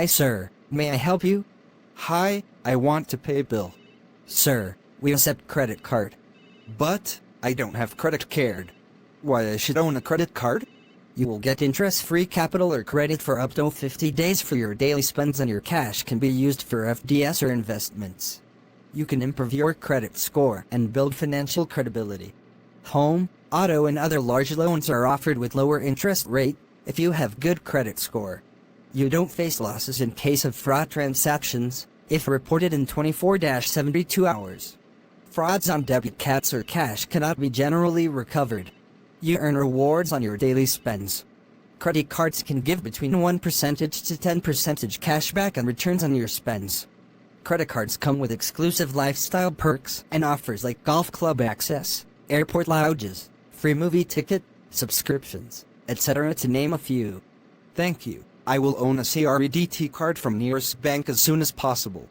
Hi sir, may I help you? Hi, I want to pay a bill. Sir, we accept credit card. But I don't have credit card. Why I should own a credit card? You will get interest-free capital or credit for up to 50 days for your daily spends, and your cash can be used for FDS or investments. You can improve your credit score and build financial credibility. Home, auto and other large loans are offered with lower interest rate if you have good credit score. You don't face losses in case of fraud transactions if reported in 24-72 hours. Frauds on debit cards or cash cannot be generally recovered. You earn rewards on your daily spends. Credit cards can give between 1% to 10% cashback and returns on your spends. Credit cards come with exclusive lifestyle perks and offers like golf club access, airport lounges, free movie ticket, subscriptions, etc. to name a few. Thank you. I will own a CREDT card from nearest bank as soon as possible.